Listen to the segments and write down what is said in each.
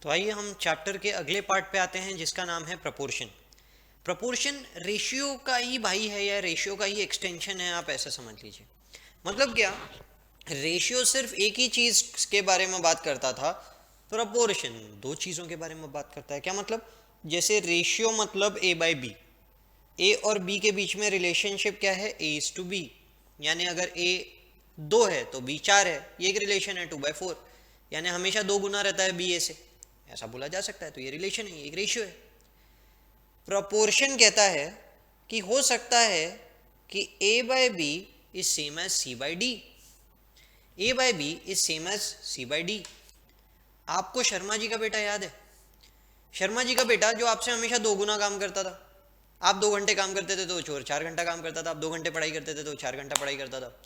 तो आइए हम चैप्टर के अगले पार्ट पे आते हैं जिसका नाम है प्रपोर्शन। प्रपोर्शन रेशियो का ही भाई है या रेशियो का ही एक्सटेंशन है, आप ऐसा समझ लीजिए। मतलब क्या, रेशियो सिर्फ एक ही चीज के बारे में बात करता था, प्रपोर्शन दो चीजों के बारे में बात करता है। क्या मतलब, जैसे रेशियो मतलब ए बाय बी, ए और बी के बीच में रिलेशनशिप क्या है, ए इज टू बी। यानी अगर ए 2 है तो बी 4 है, ये एक रिलेशन है 2/4। यानी हमेशा 2 गुना रहता है बी ए से, ऐसा बोला जा सकता है। तो ये रिलेशन है, ये एक रेशियो है। प्रपोर्शन कहता है कि हो सकता है कि A by B is same as C by D, A by B is same as C by D. आपको शर्मा जी का बेटा याद है? शर्मा जी का बेटा जो आपसे हमेशा 2 गुना काम करता था। आप 2 घंटे काम करते थे तो चोर 4 घंटा काम करता था, आप 2 घंटे पढ़ाई करते थे तो 4 घंटा पढ़ाई करता था।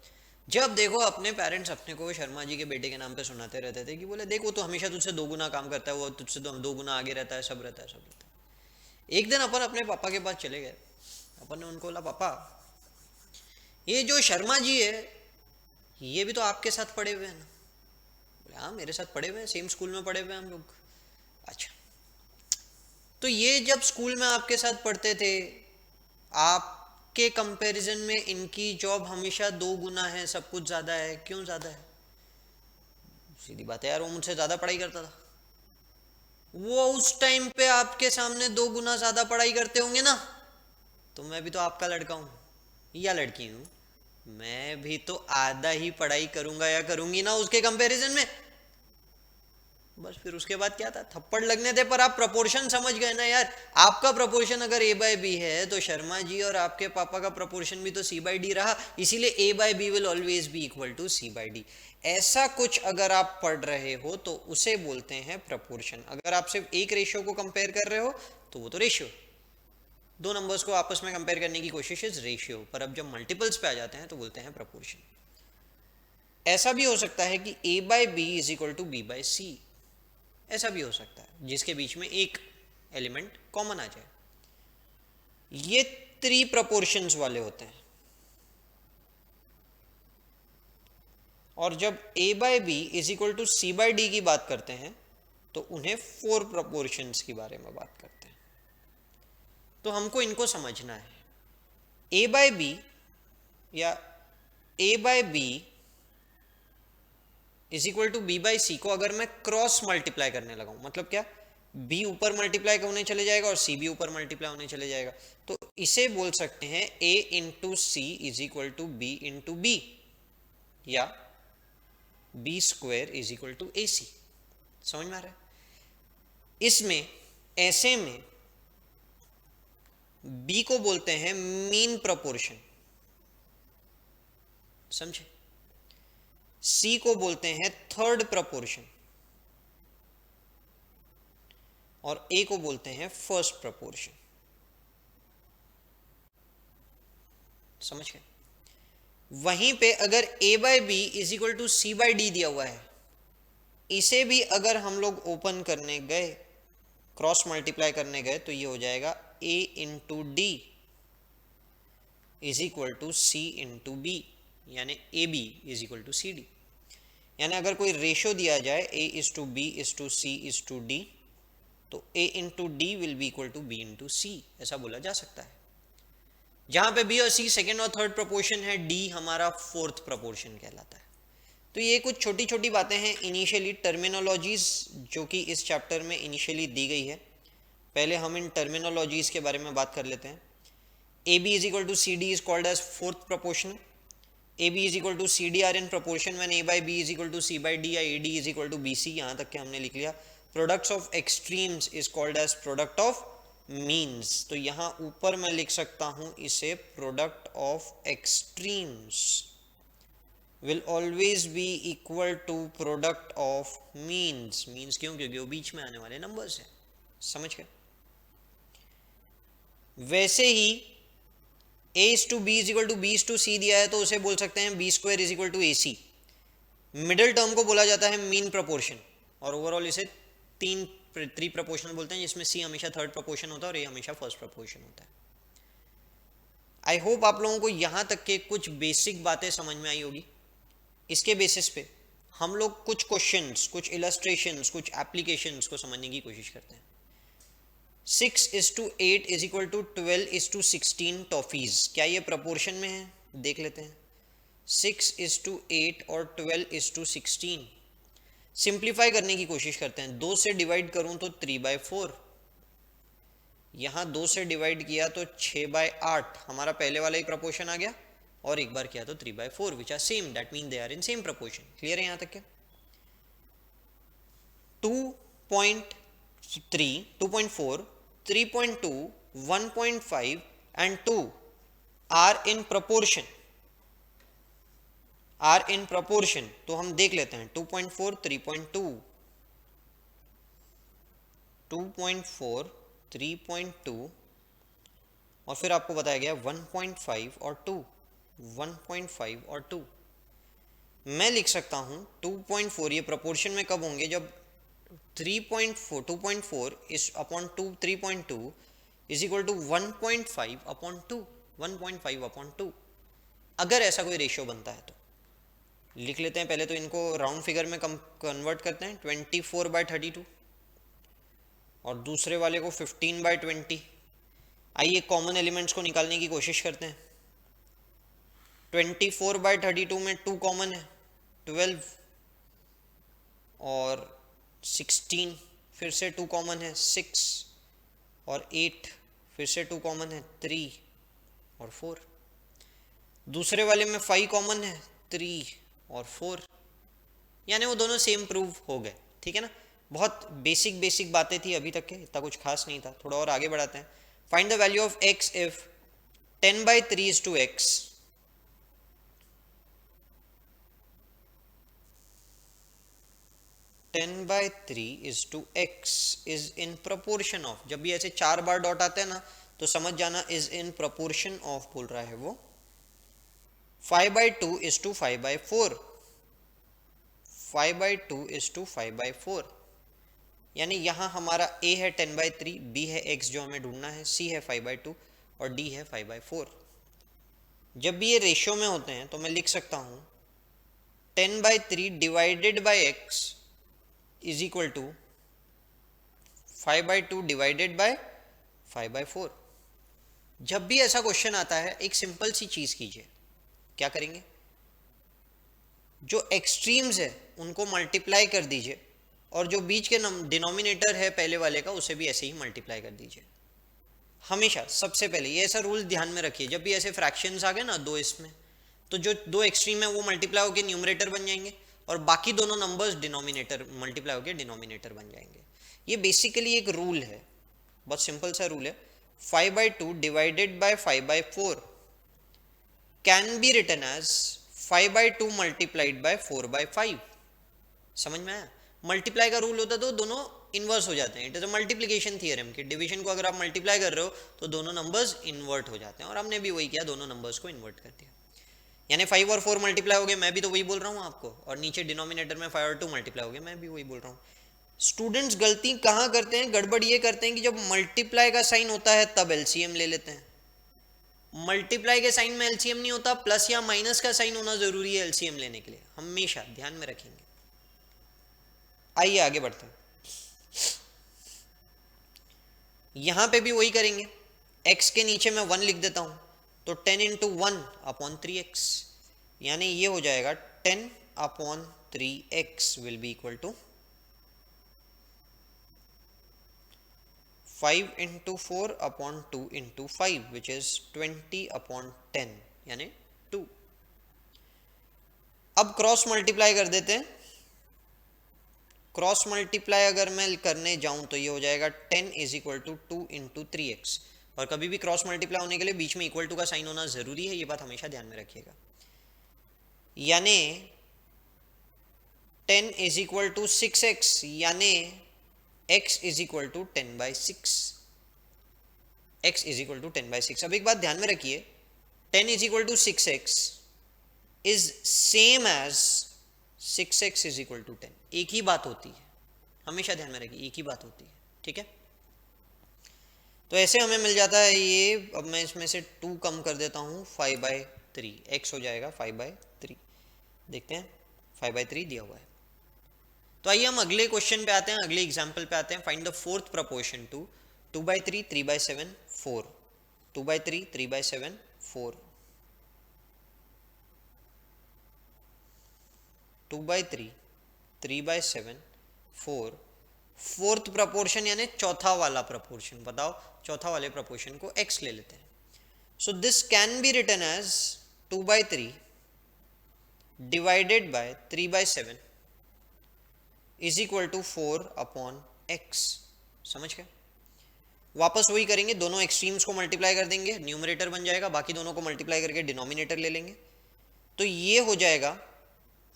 जब देखो अपने पेरेंट्स अपने को शर्मा जी के बेटे के नाम पे सुनाते रहते थे कि बोले देख वो तो हमेशा तुझसे 2 गुना काम करता है, वो तुझसे तो 2 गुना आगे रहता है, सब रहता है, सब रहता है। एक दिन अपन अपने पापा के पास चले गए। अपन ने उनको बोला, पापा ये जो शर्मा जी है ये भी तो आपके साथ पढ़े हुए हैं ना? बोले हाँ मेरे साथ पढ़े हुए हैं, सेम स्कूल में पढ़े हुए हैं हम लोग। अच्छा, तो ये जब स्कूल में आपके साथ पढ़ते थे, आपके कंपैरिजन में इनकी जॉब हमेशा 2 गुना है, सब कुछ ज़्यादा है, क्यों ज़्यादा है? सीधी बात है यार, वो मुझसे ज़्यादा पढ़ाई करता था। वो उस टाइम पे आपके सामने 2 गुना ज़्यादा पढ़ाई करते होंगे ना, तो मैं भी तो आपका लड़का हूँ या लड़की हूँ, मैं भी तो आधा ही पढ़ाई करूंगा या करूंगी ना उसके कंपैरिजन में। बस फिर उसके बाद क्या था, थप्पड़ लगने थे। पर आप प्रपोर्शन समझ गए ना यार। आपका प्रपोर्शन अगर ए बाय बी है तो शर्मा जी और आपके पापा का प्रपोर्शन भी तो सी बाय डी रहा, इसीलिए A by B will always be equal to C by D. ऐसा कुछ अगर आप पढ़ रहे हो तो उसे बोलते हैं प्रपोर्शन। अगर आप सिर्फ एक रेशियो को कंपेयर कर रहे हो तो वो तो रेशियो, दो नंबर्स को आपस में कंपेयर करने की कोशिश इज रेशियो। पर अब जब मल्टीपल्स पे आ जाते हैं तो बोलते हैं प्रपोर्शन। ऐसा भी हो सकता है कि A by B is equal to B by C, ऐसा भी हो सकता है जिसके बीच में एक एलिमेंट कॉमन आ जाए। ये 3 प्रपोर्शंस वाले होते हैं। और जब a by B is equal to C by D की बात करते हैं तो उन्हें 4 प्रपोर्शंस के बारे में बात करते हैं। तो हमको इनको समझना है। a बाय बी या a by B is equal to B by C को अगर मैं क्रॉस मल्टीप्लाई करने लगा हूं, मतलब क्या, b ऊपर मल्टीप्लाई होने चले जाएगा और c भी ऊपर मल्टीप्लाई होने चले जाएगा, तो इसे बोल सकते हैं a into C is equal to B into B, या B square is equal to A C. समझ में आ रहा है? इसमें ऐसे में b को बोलते हैं मीन प्रपोर्शन, समझे? सी को बोलते हैं थर्ड प्रपोर्शन और ए को बोलते हैं फर्स्ट प्रपोर्शन। समझ गए? वहीं पे अगर a by B is equal to C by D दिया हुआ है, इसे भी अगर हम लोग ओपन करने गए, क्रॉस मल्टीप्लाई करने गए, तो ये हो जाएगा a into D is equal to C into B, यानी A B is equal to C D. यानी अगर कोई रेशो दिया जाए a is to B is to C is to D, तो a into D will be equal to B into C, ऐसा बोला जा सकता है। जहां पे b और c सेकेंड और थर्ड प्रपोर्शन है, d हमारा फोर्थ प्रपोर्शन कहलाता है। तो ये कुछ छोटी छोटी बातें हैं इनिशियली, टर्मिनोलॉजीज जो कि इस चैप्टर में इनिशियली दी गई है। पहले हम इन टर्मिनोलॉजीज के बारे में बात कर लेते हैं। A B is equal to C D is called as fourth proportion. A B is equal to C D are in proportion when A by B is equal to C by D, या A D is equal to B C, यहाँ तक के हमने लिख लिया। Products of extremes is called as product of means. तो यहाँ ऊपर मैं लिख सकता हूँ इसे product of extremes will always be equal to product of means। Means क्यों? क्योंकि वो बीच में आने वाले नंबर्स हैं। समझ गए? वैसे ही a is to b is equal to b is to c दिया है तो उसे बोल सकते हैं b square is equal to A C. Middle term को बोला जाता है मीन प्रपोर्शन, और ओवरऑल इसे 3 प्रपोर्शनल बोलते हैं, जिसमें c हमेशा थर्ड प्रपोर्शन होता है और a हमेशा फर्स्ट प्रपोर्शन होता है। आई होप आप लोगों को यहां तक के कुछ बेसिक बातें समझ में आई होगी। इसके बेसिस पे हम लोग कुछ क्वेश्चंस, कुछ इलस्ट्रेशंस, कुछ एप्लीकेशंस को समझने की कोशिश करते हैं। 6:8 इज इक्वल टू 12:16 टॉफीज, क्या ये प्रपोर्शन में है? देख लेते हैं। 6:8 और 12:16 सिंप्लीफाई करने की कोशिश करते हैं। 2 से डिवाइड करूं तो 3/4, यहाँ 2 से डिवाइड किया तो 6/8, हमारा पहले वाला ही प्रपोर्शन आ गया, और एक बार किया तो 3/4 which are same, that mean they are in same proportion. Clear है यहाँ तक क्या? 2.3, 2.4, 3.2, 1.5 and 2 are in proportion, are in proportion। तो हम देख लेते हैं 2.4, 3.2, 2.4, 3.2 और फिर आपको बताया गया 1.5 और 2, 1.5 और 2। मैं लिख सकता हूं 2.4, ये प्रपोर्शन में कब होंगे? जब 3.4, 2.4 is upon 2, 3.2 is equal to 1.5 upon 2, 1.5 upon 2। अगर ऐसा कोई रेशियो बनता है तो लिख लेते हैं। पहले तो इनको राउंड फिगर में कन्वर्ट करते हैं। 24/32 और दूसरे वाले को 15/20। आइए कॉमन एलिमेंट्स को निकालने की कोशिश करते हैं। 24/32 में 2 कॉमन है, 12 और 16, फिर से 2 कॉमन है 6 और 8, फिर से 2 कॉमन है 3 और 4। दूसरे वाले में 5 कॉमन है 3 और 4, यानी वो दोनों सेम प्रूव हो गए। ठीक है ना? बहुत बेसिक बातें थी अभी तक के, इतना कुछ खास नहीं था। थोड़ा और आगे बढ़ाते हैं। Find the value of x if 10/3 is to x, 10/3 is to x is in proportion of। जब भी ऐसे 4 बार डॉट आते हैं ना तो समझ जाना is in proportion of बोल रहा है वो। 5/2 is to 5/4, 5/2 is to 5/4, यानी यहाँ हमारा a है 10/3, b है x जो हमें ढूंढना है, c है 5/2 और d है 5/4। जब भी ये रेशियो में होते हैं तो मैं लिख सकता हूँ 10/3 divided by x is equal to 5/2 divided by 5/4। जब भी ऐसा क्वेश्चन आता है एक सिंपल सी चीज कीजिए। क्या करेंगे? जो एक्सट्रीम्स है उनको मल्टीप्लाई कर दीजिए और जो बीच के डिनोमिनेटर है पहले वाले का उसे भी ऐसे ही मल्टीप्लाई कर दीजिए। हमेशा सबसे पहले ये ऐसा रूल ध्यान में रखिए, जब भी ऐसे फ्रैक्शंस आ गए ना दो इसमें, तो जो दो एक्सट्रीम है वो मल्टीप्लाई होकर न्यूमरेटर बन जाएंगे और बाकी दोनों नंबर्स डिनोमिनेटर मल्टीप्लाई होकर डिनोमिनेटर बन जाएंगे। ये बेसिकली एक रूल है, बहुत सिंपल सा रूल है। 5/2 divided by 5/4 can be written as 5/2 multiplied by 4/5। समझ में आया? मल्टीप्लाई का रूल होता तो दोनों इन्वर्स हो जाते हैं। It is a multiplication theorem कि डिवीजन को अगर आप मल्टीप्लाई कर रहे हो तो दोनों नंबर्स इन्वर्ट हो जाते हैं, और हमने भी वही किया, दोनों नंबर्स को इन्वर्ट कर दिया। यानी 5 और 4 मल्टीप्लाई हो गए, मैं भी तो वही बोल रहा हूँ आपको, और नीचे डिनोमिनेटर में 5 और 2 मल्टीप्लाई हो गए, मैं भी वही बोल रहा हूँ। स्टूडेंट्स गलती कहाँ करते हैं, गड़बड़ ये करते हैं कि जब मल्टीप्लाई का साइन होता है तब एलसीएम ले लेते हैं। मल्टीप्लाई के साइन में एलसीएम नहीं होता, प्लस या माइनस का साइन होना जरूरी है एलसीएम लेने के लिए, हमेशा ध्यान में रखेंगे। आइए आगे बढ़ते हैं। यहां पे भी वही करेंगे, x के नीचे मैं 1 लिख देता हूं तो 10 × 1/3x, यानी ये हो जाएगा 10/3x will be equal to 5 × 4/2 × 5 which is 20/10 यानी 2। अब क्रॉस मल्टीप्लाई कर देते हैं। क्रॉस मल्टीप्लाई अगर मैं करने जाऊं तो ये हो जाएगा 10 = 2 × 3x, और कभी भी क्रॉस मल्टीप्लाई होने के लिए बीच में इक्वल टू का साइन होना जरूरी है, ये बात हमेशा ध्यान में रखिएगा। यानी 10 = 6x, यानी x = 10/6, x = 10/6। अब एक बात ध्यान में रखिए, 10 = 6x is same as 6x = 10, एक ही बात होती है, हमेशा ध्यान में रखिए, एक ही बात होती है। ठीक है, तो ऐसे हमें मिल जाता है ये। अब मैं इसमें से 2 कम कर देता हूँ, 5/3, x हो जाएगा 5/3। देखते हैं 5/3 दिया हुआ है। तो आइए हम अगले क्वेश्चन पे आते हैं, अगले एग्जाम्पल पे आते हैं। Find the fourth proportion to 2/3, 3/7, 4। 2/3, 3/7, 4। 2/3, 3/7, 4। Fourth proportion यानी चौथा वाला प्रपोर्शन। बताओ, चौथा वाले प्रपोर्शन को x ले लेते हैं। So this can be written as 2/3 divided by 3/7 is equal to 4/x। समझ गए? वापस वही करेंगे, दोनों एक्सट्रीम्स को मल्टीप्लाई कर देंगे, न्यूमरेटर बन जाएगा, बाकी दोनों को मल्टीप्लाई करके डिनोमिनेटर ले लेंगे। तो ये हो जाएगा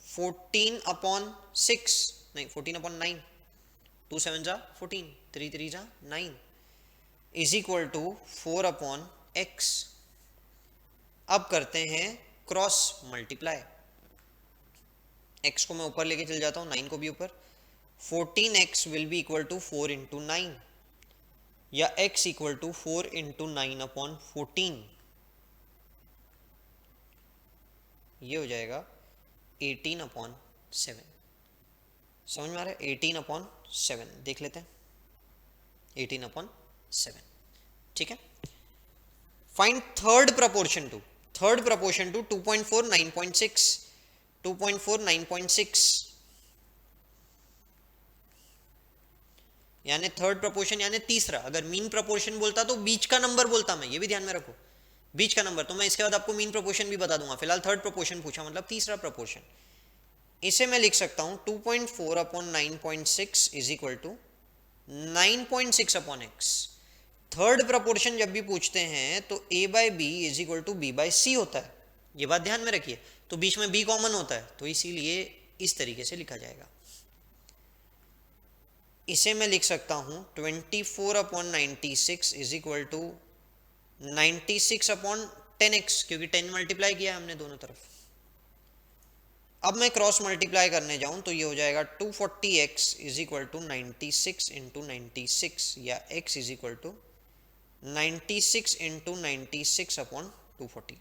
14/6, नहीं 14/9, 2 7 जा 14, 3 3 जा 9 इज इक्वल टू 4/x। अब करते हैं क्रॉस मल्टीप्लाई। x को मैं ऊपर लेके चल जाता हूँ, 9 को भी ऊपर। 14x will be equal to 4 into 9, या x इक्वल टू 4 इंटू 9/14। ये हो जाएगा 18/7। समझ में आ रहा है? 18/7 देख लेते हैं, 18/7। ठीक है। फाइंड थर्ड प्रपोर्शन टू 2.4, 9.6, 2.4, 9.6 यानी थर्ड प्रपोर्शन यानी तीसरा। अगर मीन प्रपोर्शन बोलता तो बीच का नंबर बोलता मैं, ये भी ध्यान में रखो, बीच का नंबर। तो मैं इसके बाद आपको मीन प्रपोर्शन भी बता दूंगा। फिलहाल थर्ड प्रपोर्शन पूछा, मतलब तीसरा प्रपोर्शन। इसे मैं लिख सकता हूं 2.4/9.6 is equal to 9.6/x। Third proportion जब भी पूछते हैं तो a/b is equal to b/c होता है, ये बात ध्यान में रखिए। तो बीच में b कॉमन होता है, तो इसीलिए इस तरीके से लिखा जाएगा। इसे मैं लिख सकता हूं 24/96 इज इक्वल टू 96/10x, क्योंकि 10 मल्टीप्लाई किया है हमने दोनों तरफ। अब मैं क्रॉस मल्टीप्लाई करने जाऊं तो ये हो जाएगा 240x is equal to 96 into 96, या x is equal to 96 into 96/240।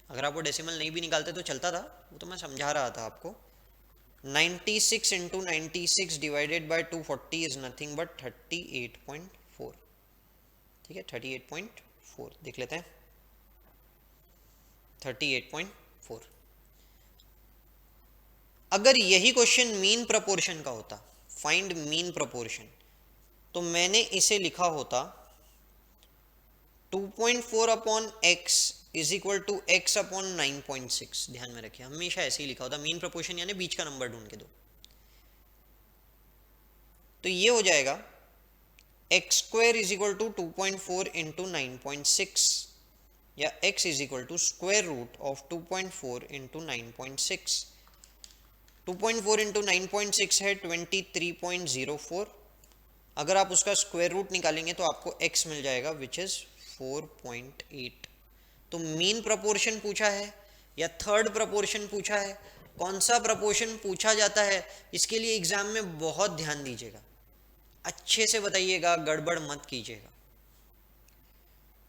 अगर आप वो डेसिमल नहीं भी निकालते तो चलता था, वो तो मैं समझा रहा था आपको। 96 into 96 divided by 240 is nothing but 38.4। ठीक है, 38.4 देख लेते हैं, 38.4। अगर यही क्वेश्चन मीन प्रपोर्शन का होता, फाइंड मीन प्रपोर्शन, तो मैंने इसे लिखा होता 2.4/x is equal to x/9.6। ध्यान में रखिए, हमेशा ऐसे ही लिखा होता। मीन प्रपोर्शन यानी बीच का नंबर ढूंढ के दो। तो ये हो जाएगा x² is equal to 2.4 into 9.6, या x is equal to square root of 2.4 into 9.6। 2.4 into 9.6 है 23.04। अगर आप उसका स्क्वायर रूट निकालेंगे तो आपको x मिल जाएगा, विच इज 4.8। तो मीन प्रपोर्शन पूछा है या थर्ड प्रपोर्शन पूछा है, कौन सा प्रपोर्शन पूछा जाता है, इसके लिए एग्जाम में बहुत ध्यान दीजिएगा, अच्छे से बताइएगा, गड़बड़ मत कीजिएगा।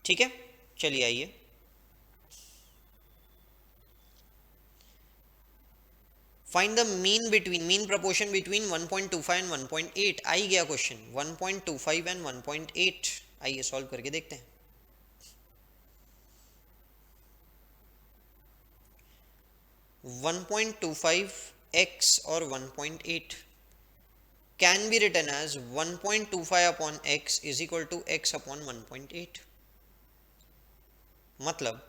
ठीक है, चलिए आइए। Find the mean proportion between 1.25 and 1.8। आ ही गया क्वेश्चन, 1.25 एंड 1.8। आइए सॉल्व करके देखते हैं। x और 1.8 can be written as 1.25/x is equal to x/1.8। मतलब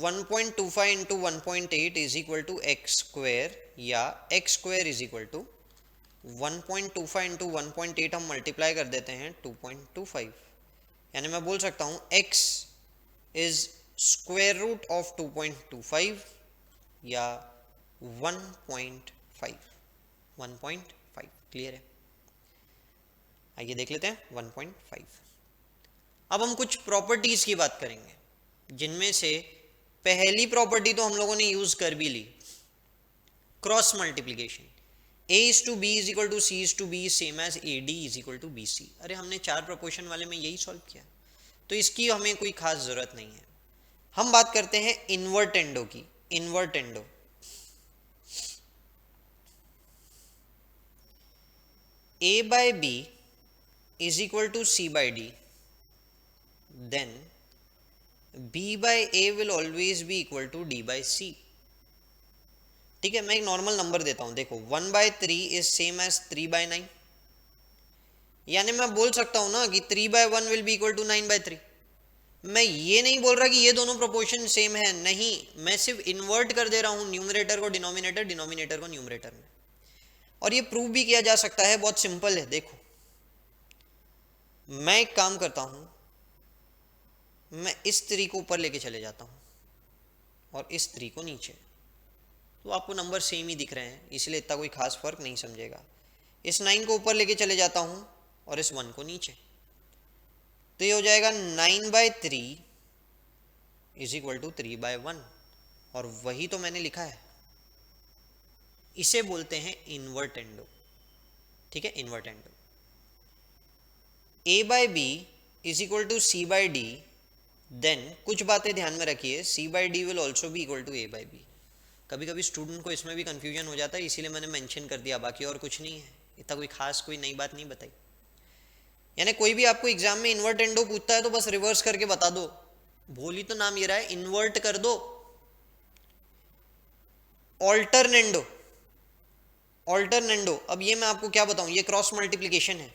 1.25 into 1.8 is equal to x², या x² is equal to 1.25 into 1.8 हम मल्टीप्लाई कर देते हैं 2.25, यानी मैं बोल सकता हूँ x is square root of 2.25 या 1.5। क्लियर है? आइए देख लेते हैं 1.5। अब हम कुछ प्रॉपर्टीज की बात करेंगे, जिनमें से पहली प्रॉपर्टी तो हम लोगों ने यूज कर भी ली, cross multiplication. a/b is equal to c/b same as ad is equal to bc। अरे हमने 4 प्रपोर्शन वाले में यही सॉल्व किया, तो इसकी हमें कोई खास जरूरत नहीं है। हम बात करते हैं इन्वर्टेंडो की। Invertendo A by B is equal to C by D, then B by A will always be equal to D by C. ठीक है, मैं एक नॉर्मल नंबर देता हूं, देखो 1/3 इज सेम एज 3/9, यानी मैं बोल सकता हूं ना कि 3/1 विल बी इक्वल टू 9/3। मैं ये नहीं बोल रहा कि ये दोनों प्रोपोर्शन सेम है, नहीं, मैं सिर्फ इन्वर्ट कर दे रहा हूं न्यूमरेटर को डिनोमिनेटर, डिनोमिनेटर को न्यूमरेटर में। और ये प्रूव भी किया जा सकता है, बहुत सिंपल है। देखो मैं एक काम करता हूं, मैं इस 3 को ऊपर लेके चले जाता हूं और इस 3 को नीचे, तो आपको नंबर सेम ही दिख रहे हैं, इसलिए इतना कोई खास फर्क नहीं समझेगा। इस 9 को ऊपर लेके चले जाता हूं और इस 1 को नीचे, तो ये हो जाएगा 9/3 इज इक्वल टू 3/1, और वही तो मैंने लिखा है। इसे बोलते हैं इन्वर्टेंडो। ठीक है, invertendo. A by B is equal to C by D, then कुछ बातें ध्यान में रखिए, C by D will also be equal to A by B। कभी कभी स्टूडेंट को इसमें भी कंफ्यूजन हो जाता है, इसीलिए मैंने मेंशन कर दिया, बाकी और कुछ नहीं है, इतना कोई खास कोई नई बात नहीं बताई। यानी कोई भी आपको एग्जाम में इन्वर्टेंडो पूछता है तो बस रिवर्स करके बता दो, भोली तो नाम ये रहा है, इन्वर्ट कर दो। ऑल्टरनेंडो, ऑल्टरनेंडो, अब ये मैं आपको क्या बताऊं, ये क्रॉस मल्टीप्लीकेशन है।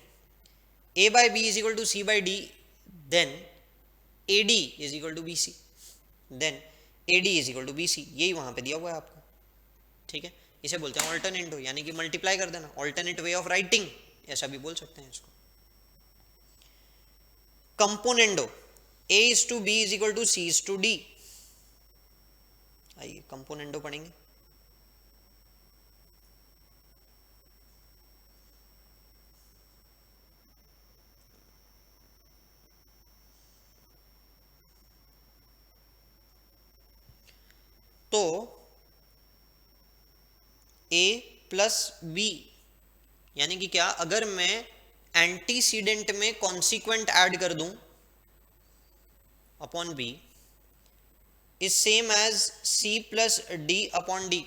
A by B is equal to C by D, then AD is equal to BC, then AD is equal to BC, यही वहां पे दिया हुआ है आपको। ठीक है, इसे बोलते हैं ऑल्टरनेंडो, यानी कि मल्टीप्लाई कर देना, ऑल्टरनेट वे ऑफ राइटिंग, ऐसा भी बोल सकते हैं इसको। Componendo, A is to B is equal to C is to D। आइए कंपोनेंडो पढ़ेंगे। तो A प्लस B, यानी कि क्या, अगर मैं एंटीसीडेंट में कॉन्सिक्वेंट ऐड कर दूं upon B is same as C plus D upon D।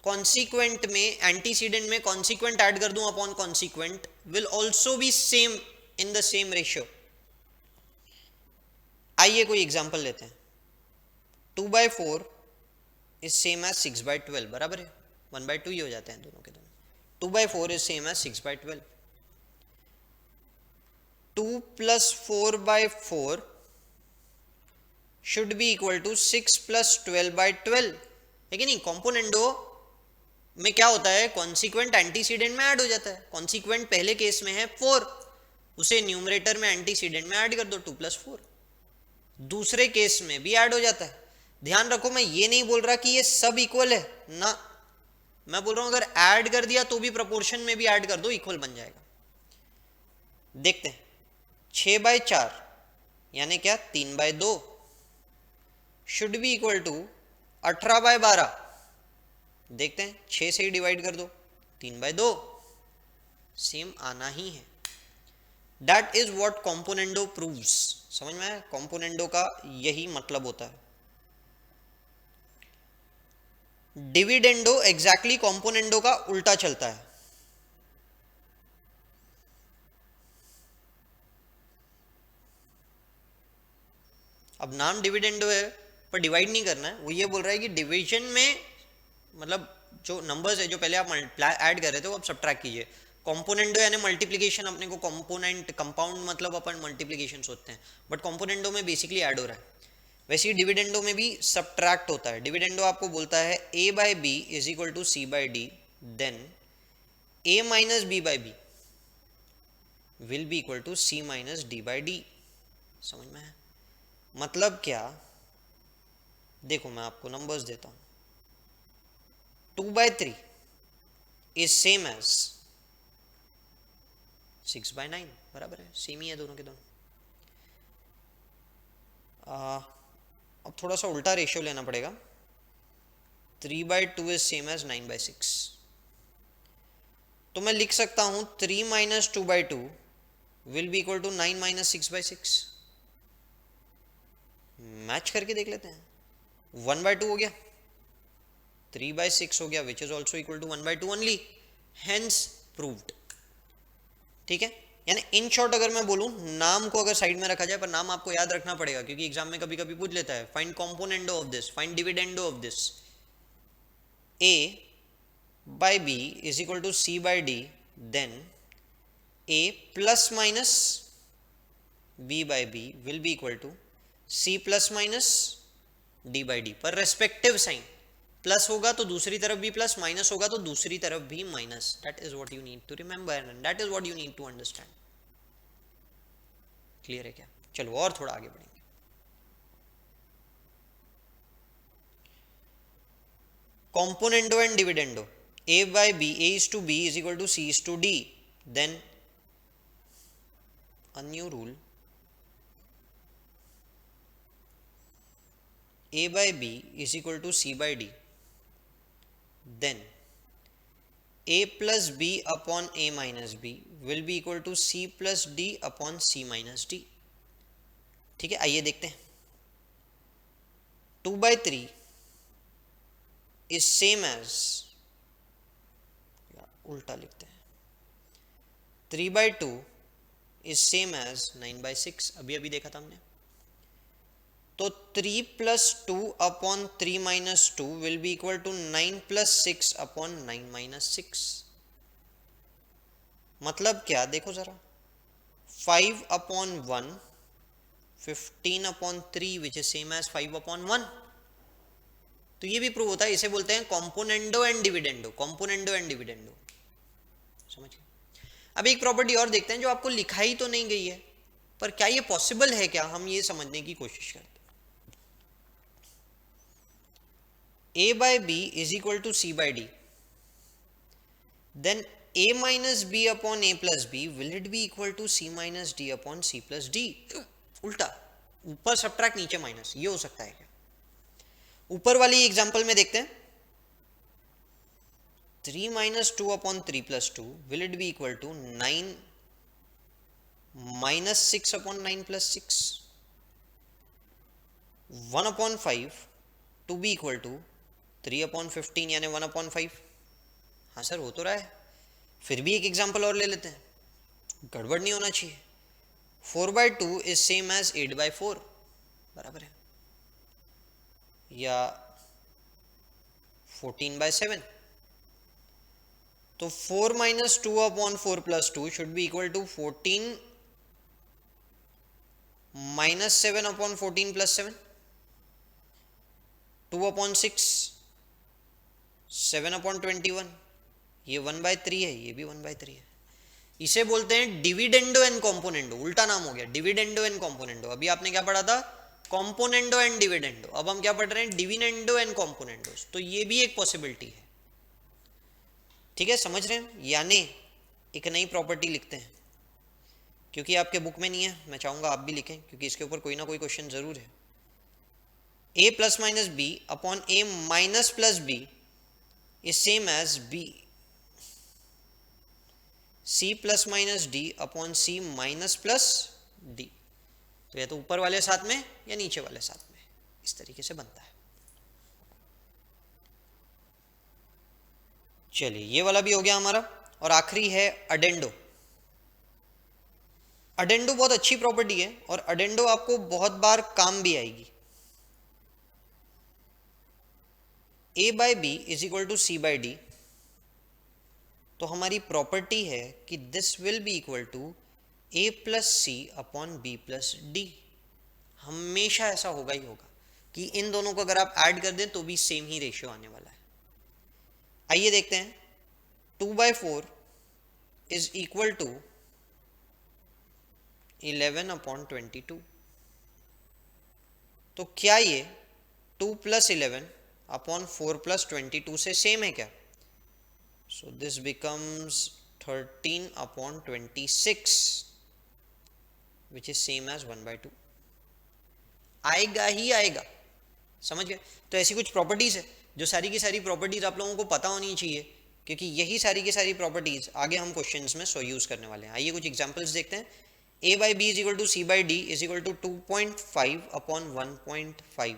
Consequent में, एंटीसीडेंट में कॉन्सिक्वेंट ऐड कर दूं upon consequent will also be same in the same ratio. आइए कोई एग्जांपल लेते हैं। 2/4 इज सेम एज 6/12, बराबर है, 1/2 ही हो जाते हैं दोनों के दोनों। 2/4 is same as 6/12। 2 plus 4/4 should be equal to 6 plus 12/12, है कि नहीं। कॉम्पोनेंडो में क्या होता है, कॉन्सिक्वेंट एंटीसीडेंट में ऐड हो जाता है। कॉन्सिक्वेंट पहले केस में है 4, उसे न्यूमरेटर में एंटीसीडेंट में ऐड कर दो, 2 + 4। दूसरे केस में भी ऐड हो जाता है। ध्यान रखो, मैं ये नहीं बोल रहा कि ये सब इक्वल है ना, मैं बोल रहा हूं अगर ऐड कर दिया तो भी प्रोपोर्शन में भी ऐड कर दो, इक्वल बन जाएगा। देखते हैं, 6/4 यानी क्या, 3/2 शुड बी इक्वल टू 18/12। देखते हैं, 6 से ही डिवाइड कर दो, 3/2, सेम आना ही है। That is what componendo proves. समझ में आया, कॉम्पोनेंडो का यही मतलब होता है। डिविडेंडो एग्जैक्टली कॉम्पोनेंडो का उल्टा चलता है। अब नाम डिविडेंडो है पर डिवाइड नहीं करना है, वो ये बोल रहा है कि डिवीजन में, मतलब जो नंबर्स है जो पहले आप ऐड कर रहे थे वो आप सब्ट्रैक्ट कीजिए। कॉम्पोनेंडो यानी मल्टीप्लिकेशन, अपने को कंपोनेंट, कंपाउंड मतलब अपन मल्टीप्लिकेशन सोचते हैं, बट कॉम्पोनेंडो में बेसिकली ऐड हो रहा है। वैसे ही डिविडेंडो में भी सब्ट्रैक्ट होता है। डिविडेंडो आपको बोलता है A by B is equal to C by D, then A minus B by B will be equal to C minus D by D। समझ में है मतलब क्या? देखो मैं आपको नंबर्स देता हूं। 2/3 इज सेम एज 6/9, बराबर है, सेम ही है दोनों के दोनों। अब थोड़ा सा उल्टा रेशियो लेना पड़ेगा। 3/2 इज सेम एज 9/6, तो मैं लिख सकता हूं 3 minus 2/2 will be equal to 9 minus 6/6। Match करके देख लेते हैं। 1/2 हो गया, 3/6 हो गया, which is also equal to 1/2 only. Hence proved. ठीक है, यानी इन शॉर्ट अगर मैं बोलूं, नाम को अगर साइड में रखा जाए, पर नाम आपको याद रखना पड़ेगा क्योंकि एग्जाम में कभी कभी पूछ लेता है, find componendo of this, find dividendo of this. A by B is equal to C by D, then A plus minus B by B will be equal to C plus minus D by D. पर respective sign, plus होगा तो दूसरी तरफ भी plus, minus होगा तो दूसरी तरफ भी minus. That is what you need to remember and that is what you need to understand. Clear है क्या? चलो और थोड़ा आगे बढ़ेंगे। Componendo and dividendo, A by B, A is to B is equal to C is to D, then a new rule, a by b is equal to c by d, then a plus b upon a minus b will be equal to c plus d upon c minus d। ठीक है, आइए देखते हैं। 2 by 3 is same as, उल्टा लिखते हैं, 3 by 2 is same as 9 by 6। अभी अभी देखा था हमने। तो 3 plus 2 upon 3 minus 2 will be equal to 9 plus 6 upon 9 minus 6। मतलब क्या, देखो जरा, 5 upon 1 15 upon 3 which is same as 5 upon 1। तो ये भी प्रूव होता है, इसे बोलते हैं componendo and dividendo, componendo and dividendo. समझ गए? अब एक प्रॉपर्टी और देखते हैं जो आपको लिखाई तो नहीं गई है, पर क्या ये पॉसिबल है क्या, हम ये समझने की कोशिश करते हैं। a by b is equal to c by d, then a minus b upon a plus b will it be equal to c minus d upon c plus d। उल्टा, ऊपर सबट्रैक्ट नीचे माइनस, ये हो सकता है क्या? ऊपर वाली एग्जांपल में देखते हैं, 3 minus 2 upon 3 plus 2 will it be equal to 9 minus 6 upon 9 plus 6, 1 upon 5 to be equal to 3 upon 15 यानी 1 अपॉन 5। हाँ सर हो तो रहा है। फिर भी एक एग्जांपल और ले लेते हैं, गड़बड़ नहीं होना चाहिए। 4 by 2 is same as 8 by 4, बराबर है, या 14 by 7। तो 4 minus 2 upon 4 plus 2 should be equal to 14 minus 7 upon 14 plus 7, 2 upon 6, 7 upon 21, ये 1 by 3 है, ये भी 1 by 3 है। इसे बोलते हैं डिविडेंडो एंड कॉम्पोनेंडो, उल्टा नाम हो गया, डिविडेंडो एंड कॉम्पोनेंडो। अभी आपने क्या पढ़ा था, कॉम्पोनेंडो एंड डिविडेंडो, अब हम क्या पढ़ रहे हैं, डिविडेंडो एंड कॉम्पोनेंडो। तो ये भी एक पॉसिबिलिटी है। ठीक है, समझ रहे हैं? यानी एक नई प्रॉपर्टी लिखते हैं, क्योंकि आपके बुक में नहीं है, मैं चाहूंगा आप भी लिखें क्योंकि इसके ऊपर कोई ना कोई क्वेश्चन जरूर है। a plus minus B upon a minus plus B is same as b, c plus minus d upon c minus plus d। तो या तो ऊपर वाले साथ में या नीचे वाले साथ में, इस तरीके से बनता है। चलिए ये वाला भी हो गया हमारा, और आखिरी है अडेंडो। अडेंडो बहुत अच्छी प्रॉपर्टी है और अडेंडो आपको बहुत बार काम भी आएगी। a by B is equal to C by D, तो हमारी प्रॉपर्टी है कि this will be equal to a plus C upon B plus D. हमेशा ऐसा होगा ही होगा कि इन दोनों को अगर आप ऐड कर दें तो भी सेम ही रेशियो आने वाला है। आइए देखते हैं, 2 by 4 is equal to 11 upon 22। तो क्या ये 2 प्लस 11 अपॉन 4 प्लस 22 से सेम है क्या? So this becomes 13 upon 26 which is same as 1 by 2। आएगा ही आएगा, समझ गए? तो ऐसी कुछ प्रॉपर्टीज है जो सारी की सारी प्रॉपर्टीज आप लोगों को पता होनी चाहिए, क्योंकि यही सारी की सारी प्रॉपर्टीज आगे हम क्वेश्चंस में सो यूज करने वाले हैं। आइए कुछ एग्जांपल्स देखते हैं। a by B is equal to C by D is equal to 2.5 upon 1.5।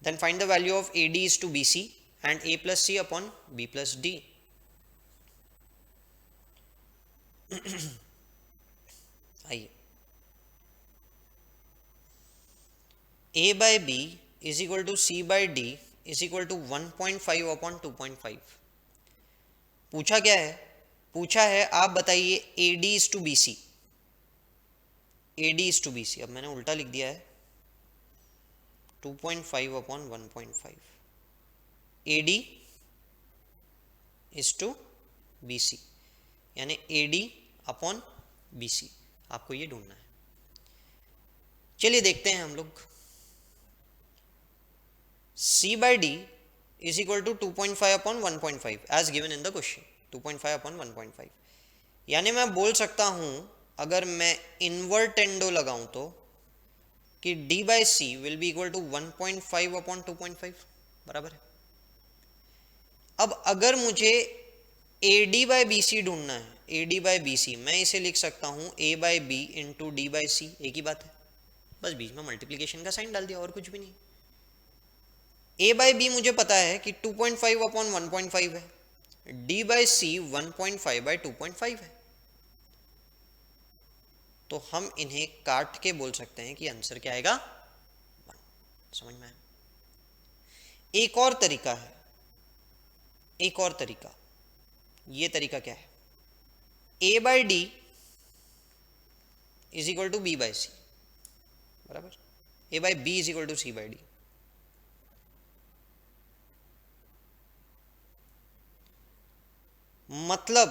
Then find the value of AD is to BC and A plus C upon B plus D। आइए, a by B is equal to C by D is equal to 1.5 upon 2.5। पूछा क्या है? पूछा है आप बताइए A D is to B C, A D is to B C. अब मैंने उल्टा लिख दिया है 2.5 upon 1.5, A D is to B C, यानी A D upon B C, आपको ये ढूंढना है। चलिए देखते हैं हम लोग। C by D is equal to 2.5 upon 1.5 as given in the question, 2.5 upon 1.5। यानी मैं बोल सकता हूं अगर मैं इन्वर्टेंडो लगाऊं तो कि D by C will be equal to 1.5 upon 2.5, बराबर है। अब अगर मुझे AD by BC ढूंढना है, AD by BC, मैं इसे लिख सकता हूं A by B into D by C, एक ही बात है, बस बीच में मल्टीप्लीकेशन का साइन डाल दिया और कुछ भी नहीं। A बाई बी मुझे पता है कि 2.5 अपॉन 1.5 है, D बाई सी 1.5 बाई 2.5 है, तो हम इन्हें काट के बोल सकते हैं कि आंसर क्या आएगा 1। समझ में आया? एक और तरीका है, एक और तरीका, ये तरीका क्या है? A by D is equal to B by C, बराबर। A by B is equal to C by D. मतलब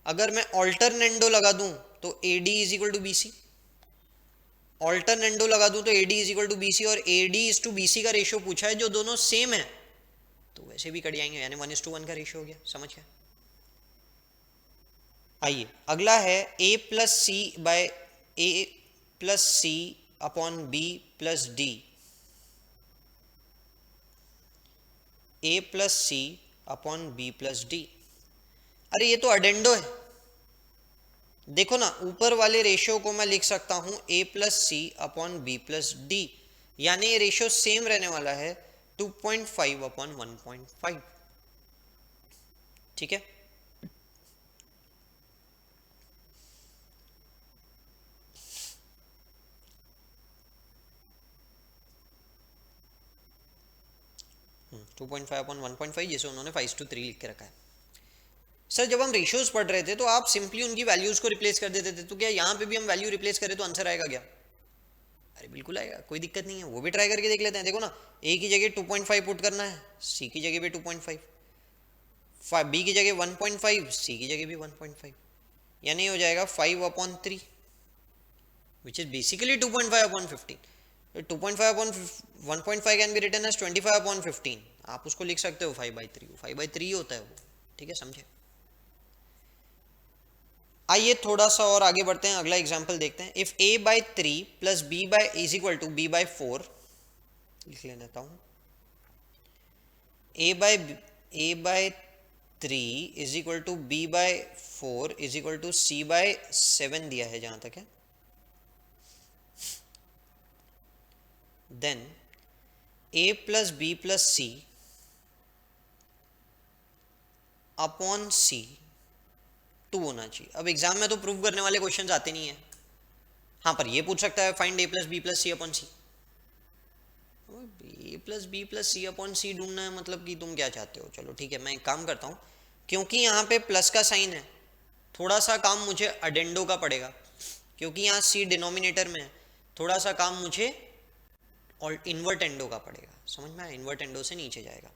अगर मैं ऑल्टरनेंडो लगा दूं तो A D is equal to B C, alternendo लगा दूं तो A D is equal to B C, और A D is to B C का रेशियो पूछा है जो दोनों सेम है तो वैसे भी कट जाएंगे, यानी 1:1 का रेशियो हो गया। समझ गया? आइए अगला है ए प्लस सी बाय ए plus C upon B plus D, ए plus C upon B plus D. अरे ये तो अडेंडो है, देखो ना ऊपर वाले रेशियो को मैं लिख सकता हूं ए plus C upon B plus D, यानी ये रेशियो सेम रहने वाला है 2.5 अपॉन 1.5। ठीक है, टू 2.5 अपॉन 1.5, जैसे उन्होंने 5:3 लिख के रखा है। सर जब हम रेशियोज पढ़ रहे थे तो आप सिंपली उनकी वैल्यूज को रिप्लेस कर देते थे, तो क्या यहाँ पे भी हम वैल्यू रिप्लेस करें तो आंसर आएगा क्या? अरे बिल्कुल आएगा, कोई दिक्कत नहीं है, वो भी ट्राई करके देख लेते हैं। देखो ना, ए की जगह 2.5 पुट करना है, सी की जगह भी 2.5, बी की जगह 1.5, सी की जगह भी 1.5, यानी हो जाएगा 5/3, which is basically 2.5 upon 15। 2.5 upon 1.5 can be written as 25 upon 15। आप उसको लिख सकते हो 5/3, 5/3 होता है वो। ठीक है, समझे? आइए थोड़ा सा और आगे बढ़ते हैं, अगला एग्जांपल देखते हैं। If a by 3 plus b by is equal to b by 4, लिख लेता हूं, a by 3 is equal to b by 4 is equal to c by 7 दिया है जहां तक है। Then a plus b plus c upon c 2 होना चाहिए। अब एग्जाम में तो प्रूव करने वाले क्वेश्चंस आते नहीं है, हाँ पर ये पूछ सकता है find a plus B plus C upon C. A plus B plus C upon C ढूंढना है, मतलब कि तुम क्या चाहते हो? चलो ठीक है, मैं एक काम करता हूँ, क्योंकि यहाँ पे प्लस का साइन है, थोड़ा सा काम मुझे अडेंडो का पड़ेगा, क्योंकि यहाँ सी डिनोमिनेटर में है, थोड़ा सा काम मुझे और इन्वर्टेंडो का पड़ेगा। समझ में आया? इन्वर्टेंडो से नीचे जाएगा।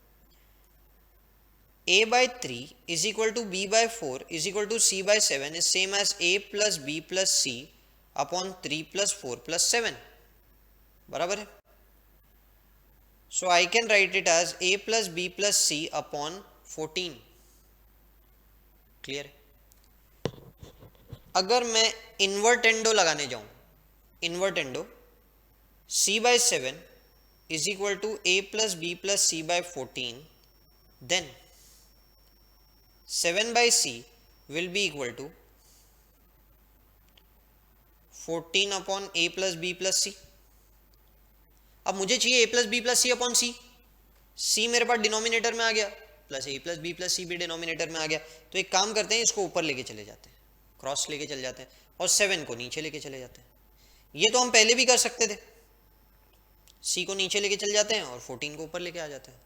a by 3 is equal to b by 4 is equal to c by 7 is same as a plus b plus c upon 3 plus 4 plus 7, बराबर है। So I can write it as a plus b plus c upon 14। Clear है? अगर मैं invertendo लगाने जाऊं, invertendo c by 7 is equal to a plus b plus c by 14, then 7 by c will be equal to 14 upon a plus b plus c। अब मुझे चाहिए a plus b plus c upon c, c मेरे पास denominator में आ गया, plus ए plus B plus सी भी denominator में आ गया। तो एक काम करते हैं, इसको ऊपर लेके चले जाते हैं, क्रॉस लेके चले जाते हैं और 7 को नीचे लेके चले जाते हैं। ये तो हम पहले भी कर सकते थे, सी को नीचे लेके चले जाते हैं और 14 को ऊपर लेके आ जाते हैं।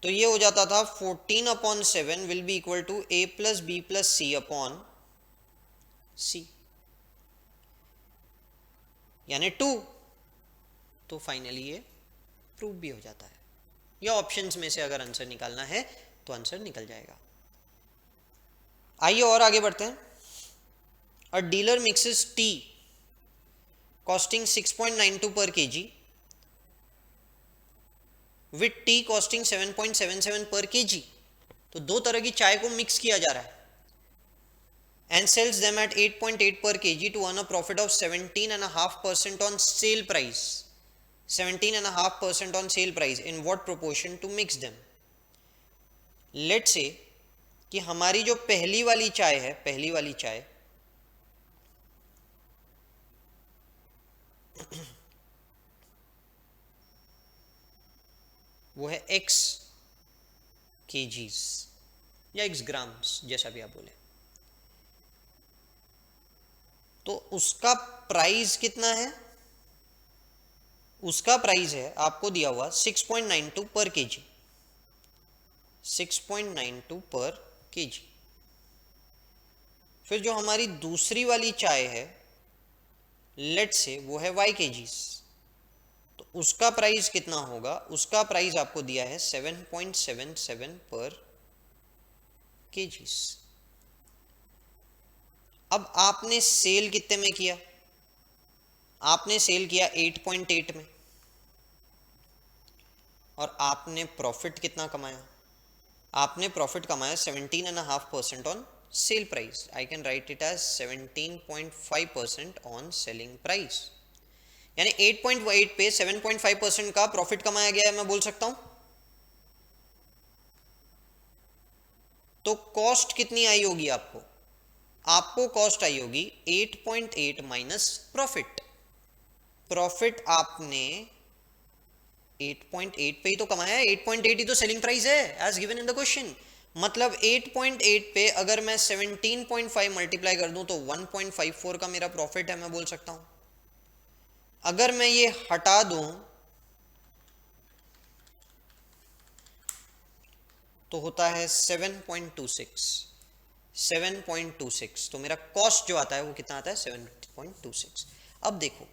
तो ये हो जाता था 14/7 will be equal to A plus B plus C upon C, यानी 2। तो फाइनली ये प्रूव भी हो जाता है, या ऑप्शंस में से अगर आंसर निकालना है तो आंसर निकल जाएगा। आइए और आगे बढ़ते हैं। अ डीलर मिक्सेस टी कॉस्टिंग 6.92 पर केजी विथ टी कॉस्टिंग 7.77 पर केजी। तो दो तरह की चाय को मिक्स किया जा रहा है and sells them at 8.8 per kg to earn a profit of 17.5% on sale price. 17.5% on sale price. In what proportion to mix them? Let's say कि हमारी जो पहली वाली चाय है, पहली वाली चाय वो है x kgs या x ग्राम्स, जैसा भी आप बोले। तो उसका प्राइस कितना है? उसका प्राइस है आपको दिया हुआ 6.92 पर केजी, 6.92 पर केजी। फिर जो हमारी दूसरी वाली चाय है, लेट्स से वो है y केजीस, तो उसका प्राइस कितना होगा? उसका प्राइस आपको दिया है 7.77 पर केजीस। अब आपने सेल कितने में किया? आपने सेल किया 8.8 में, और आपने प्रॉफिट कितना कमाया? आपने प्रॉफिट कमाया 17.5% on sale price. I can write it as 17.5% on selling price, यानी 8.8 पे 7.5% का प्रॉफिट कमाया गया है, मैं बोल सकता हूं। तो कॉस्ट कितनी आई होगी आपको? आपको कॉस्ट आई होगी 8.8 माइनस प्रॉफिट। प्रॉफिट आपने 8.8 पे ही तो कमाया है, 8.8 ही तो सेलिंग प्राइस है as given in the question. मतलब 8.8 पे अगर मैं 17.5 मल्टीप्लाई कर दूं तो 1.54 का मेरा प्रॉफिट है, मैं बोल सकता हूं। अगर मैं ये हटा दूं तो होता है 7.26, तो मेरा कॉस्ट जो आता है वो कितना आता है? 7.26। अब देखो,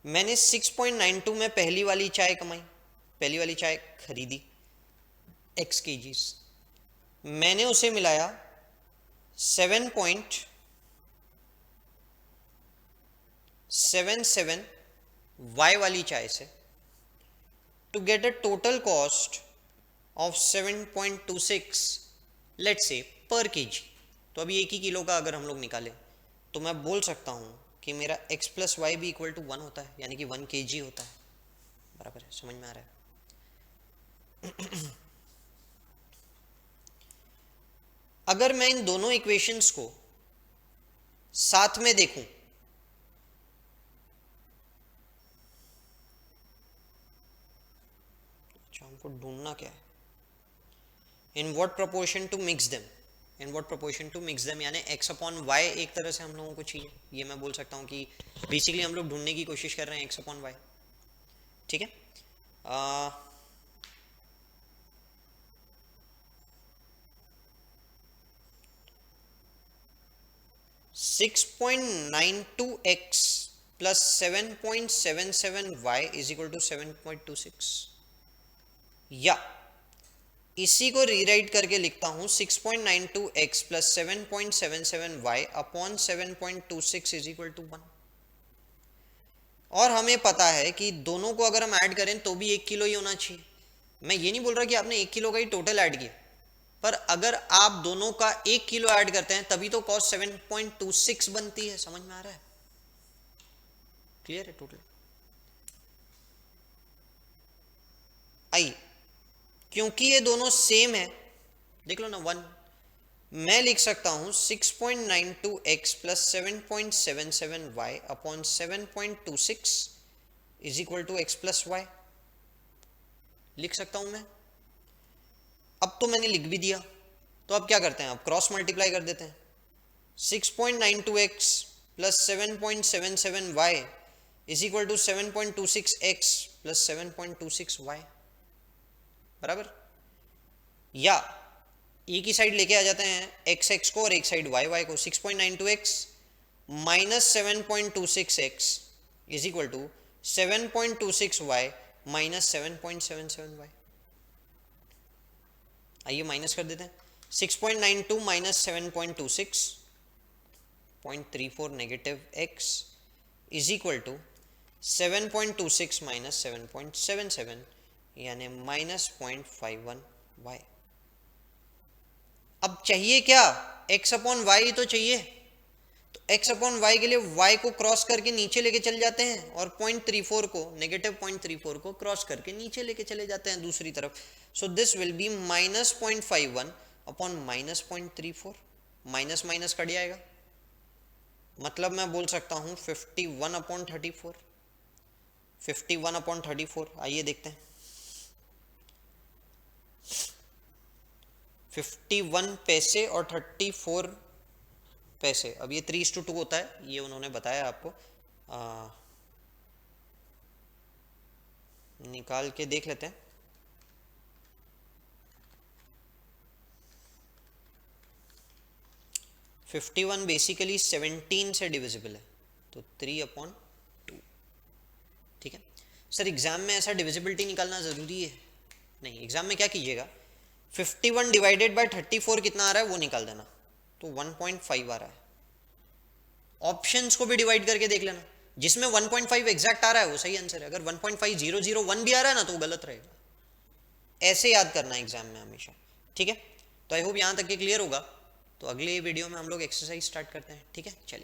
मैंने 6.92 में पहली वाली चाय कमाई, पहली वाली चाय खरीदी x kgs, मैंने उसे मिलाया 7.77 y वाली चाय से, to get a total cost of 7.26 let's say per KG. तो अभी 1 ही किलो का अगर हम लोग निकालें तो मैं बोल सकता हूं कि मेरा x प्लस वाई भी इक्वल टू 1 होता है, यानी कि 1 kg होता है। बराबर है, समझ में आ रहा है? अगर मैं इन दोनों इक्वेशंस को साथ में देखूं, अच्छा हमको ढूंढना क्या है? In what proportion to mix them, in what proportion to mix them, यानी x अपॉन y एक तरह से हम लोगों को चाहिए। ये मैं बोल सकता हूँ कि बेसिकली हम लोग ढूंढने की कोशिश कर रहे हैं x अपॉन y। ठीक है, 6.92x plus 7.77y is equal to 7.26, या इसी को रीराइट करके लिखता हूं 6.92x plus 7.77y upon 7.26 is equal to 1। और हमें पता है कि दोनों को अगर हम ऐड करें तो भी 1 किलो ही होना चाहिए। मैं ये नहीं बोल रहा कि आपने 1 किलो का ही टोटल ऐड किया, पर अगर आप दोनों का 1 किलो ऐड करते हैं तभी तो कॉस्ट 7.26 बनती है। समझ में आ रहा है? क्लियर है टोटल? आइए, क्योंकि ये दोनों सेम है, देख लो ना 1, मैं लिख सकता हूं 6.92x plus 7.77y upon 7.26 is equal to x plus y. लिख सकता हूं मैं, अब तो मैंने लिख भी दिया, तो अब क्या करते हैं, अब क्रॉस मल्टीप्लाई कर देते हैं। 6.92x plus 7.77y is equal to 7.26x plus 7.26y बराबर, या एक ही साइड लेके आ जाते हैं एक्स एक्स को और एक साइड वाई वाई को। 6.92x minus 7.26x is equal to 7.26y minus 7.77y। आइए माइनस कर देते हैं। 6.92 minus 7.26 0.34 negative x is equal to 7.26 minus 7.77 यानी माइनस 0.51y। अब चाहिए क्या, x अपॉन वाई तो चाहिए, तो x अपॉन वाई के लिए y को क्रॉस करके नीचे लेके चल जाते हैं और 0.34 को, नेगेटिव 0.34 को क्रॉस करके नीचे लेके चले जाते हैं दूसरी तरफ। So this will B minus 0.51 upon minus 0.34, minus minus cut जाएगा, मतलब मैं बोल सकता हूं 51 अपॉन 34, 51 अपॉन 34। आइए देखते हैं, 51 पैसे और 34 पैसे। अब ये 3:2 होता है, ये उन्होंने बताया आपको, निकाल के देख लेते हैं। फिफ्टी वन बेसिकली 17 से डिविजिबल है, तो 3/2। ठीक है सर, एग्जाम में ऐसा डिविजिबिलिटी निकालना ज़रूरी है? नहीं, एग्जाम में क्या कीजिएगा, 51 डिवाइडेड बाय 34 कितना आ रहा है वो निकाल देना, तो 1.5 आ रहा है। ऑप्शंस को भी डिवाइड करके देख लेना, जिसमें 1.5 एग्जैक्ट आ रहा है वो सही आंसर है, अगर 1.5001 भी आ रहा है ना तो वो गलत रहेगा। ऐसे याद करना है एग्जाम में हमेशा। ठीक है, तो आई होप यहाँ तक के क्लियर होगा। तो अगले वीडियो में हम लोग एक्सरसाइज स्टार्ट करते हैं। ठीक है, चलिए।